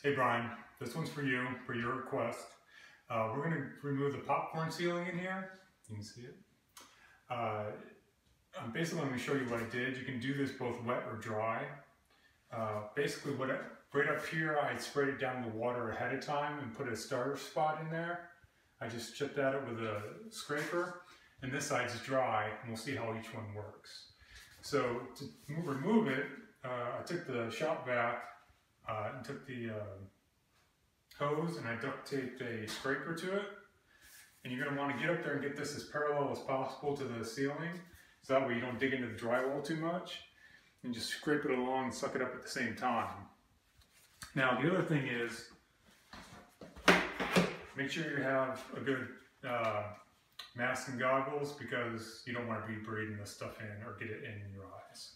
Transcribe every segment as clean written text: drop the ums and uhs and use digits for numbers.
Hey Brian, this one's for you, for your request. We're going to remove the popcorn ceiling in here. You can see it. Basically, let me show you what I did. You can do this both wet or dry. Basically, right up here, I sprayed it down with water ahead of time and put a starter spot in there. I just chipped at it with a scraper, and this side's dry, and we'll see how each one works. So to remove it, I took the shop vac and took the hose and I duct taped a scraper to it. And you're going to want to get up there and get this as parallel as possible to the ceiling, so that way you don't dig into the drywall too much. And just scrape it along and suck it up at the same time. Now the other thing is, make sure you have a good mask and goggles, because you don't want to be breathing this stuff in or get it in your eyes.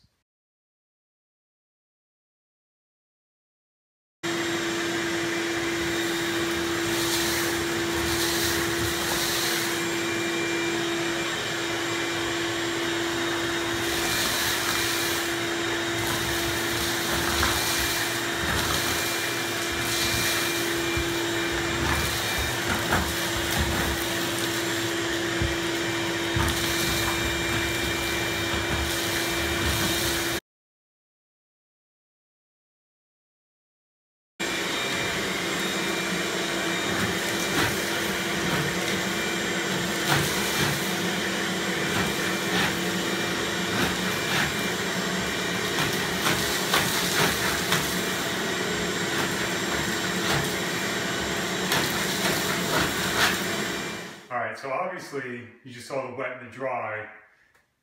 So obviously, you just saw the wet and the dry.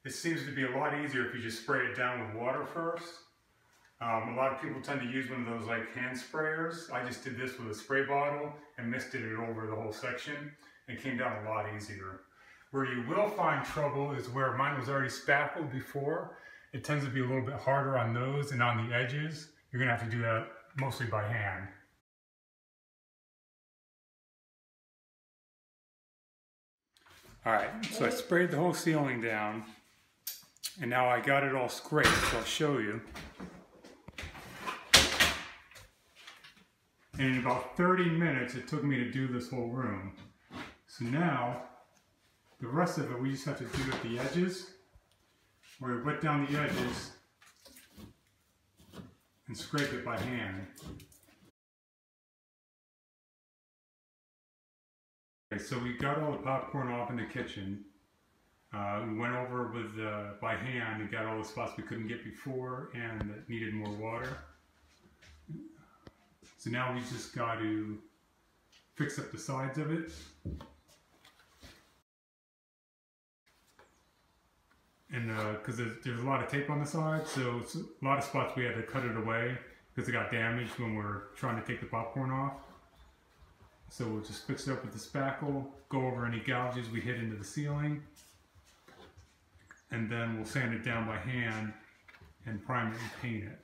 It seems to be a lot easier if you just spray it down with water first. A lot of people tend to use one of those like hand sprayers. I just did this with a spray bottle and misted it over the whole section, and it came down a lot easier. Where you will find trouble is where mine was already spackled before. It tends to be a little bit harder on those and on the edges. You're gonna have to do that mostly by hand. Alright, so I sprayed the whole ceiling down, and now I got it all scraped, so I'll show you. And in about 30 minutes it took me to do this whole room. So now, the rest of it we just have to do at the edges, where we wet down the edges and scrape it by hand. Okay, so we got all the popcorn off in the kitchen. We went over with by hand and got all the spots we couldn't get before and that needed more water. So now we just got to fix up the sides of it. And because there's a lot of tape on the side, so it's a lot of spots we had to cut it away because it got damaged when we're trying to take the popcorn off. So we'll just fix it up with the spackle, go over any gouges we hit into the ceiling, and then we'll sand it down by hand and prime it and paint it.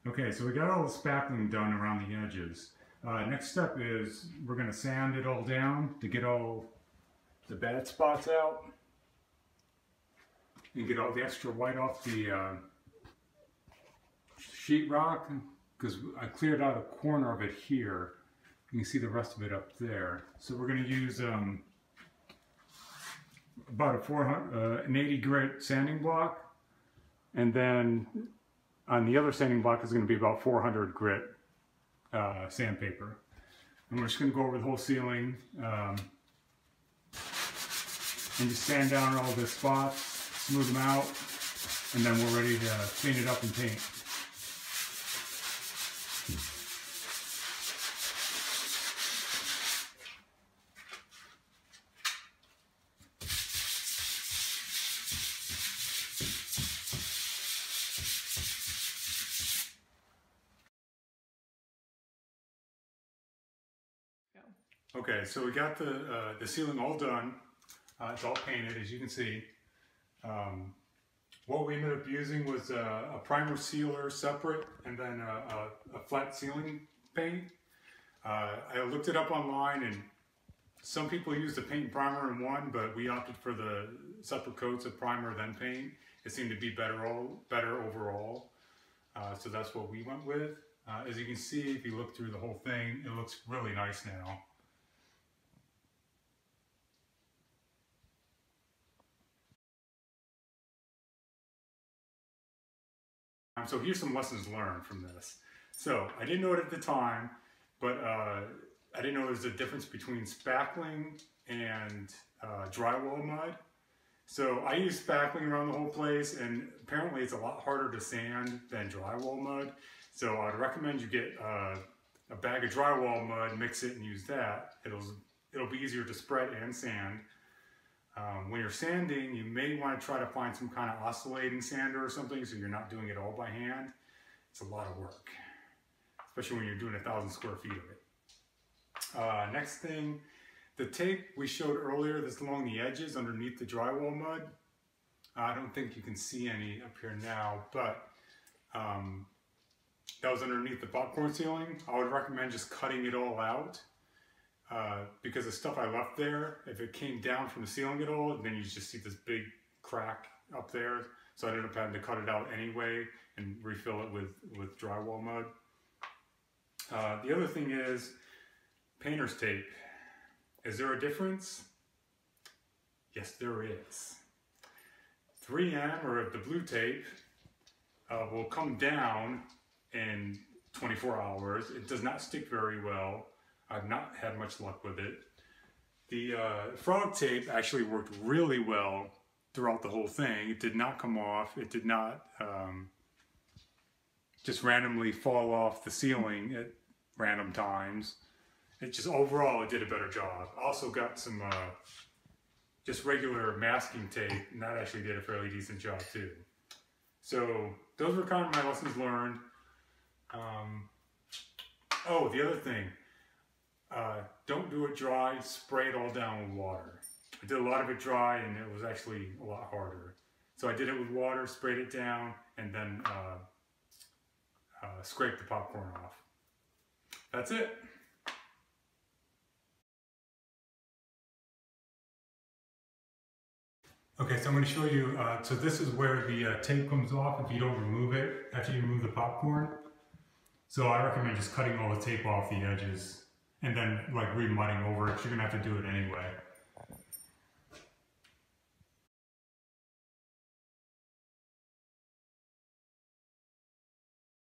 Okay, so we got all the spackling done around the edges. Next step is we're going to sand it all down to get all the bad spots out and get all the extra white off the sheetrock, because I cleared out a corner of it here. You can see the rest of it up there. So we're going to use about an 80 grit sanding block, and then on the other sanding block is going to be about 400 grit sandpaper. And we're just going to go over the whole ceiling and just sand down all the spots, smooth them out, and then we're ready to clean it up and paint. Okay, so we got the ceiling all done. It's all painted, as you can see. What we ended up using was a primer sealer separate, and then a flat sealing paint. I looked it up online, and some people use the paint and primer in one, but we opted for the separate coats of primer then paint. It seemed to be better overall, so that's what we went with. As you can see, if you look through the whole thing, it looks really nice now. So here's some lessons learned from this. So I didn't know it at the time, but I didn't know there's a difference between spackling and drywall mud. So I use spackling around the whole place, and apparently it's a lot harder to sand than drywall mud. So I'd recommend you get a bag of drywall mud, mix it and use that. It'll be easier to spread and sand. When you're sanding, you may want to try to find some kind of oscillating sander or something so you're not doing it all by hand. It's a lot of work, especially when you're doing 1,000 square feet of it. Next thing, the tape we showed earlier that's along the edges underneath the drywall mud. I don't think you can see any up here now, but that was underneath the popcorn ceiling. I would recommend just cutting it all out. Because the stuff I left there, if it came down from the ceiling at all, then you just see this big crack up there. So I ended up having to cut it out anyway and refill it with drywall mud. The other thing is painter's tape. Is there a difference? Yes, there is. 3M, or the blue tape, will come down in 24 hours. It does not stick very well. I've not had much luck with it. The frog tape actually worked really well throughout the whole thing. It did not come off. It did not just randomly fall off the ceiling at random times. It just overall, it did a better job. Also got some just regular masking tape, and that actually did a fairly decent job too. So those were kind of my lessons learned. Oh, the other thing. Don't do it dry, spray it all down with water. I did a lot of it dry, and it was actually a lot harder. So I did it with water, sprayed it down, and then scraped the popcorn off. That's it. Okay, so I'm going to show you, so this is where the tape comes off if you don't remove it after you remove the popcorn. So I recommend just cutting all the tape off the edges and then like remudding over it. You're going to have to do it anyway.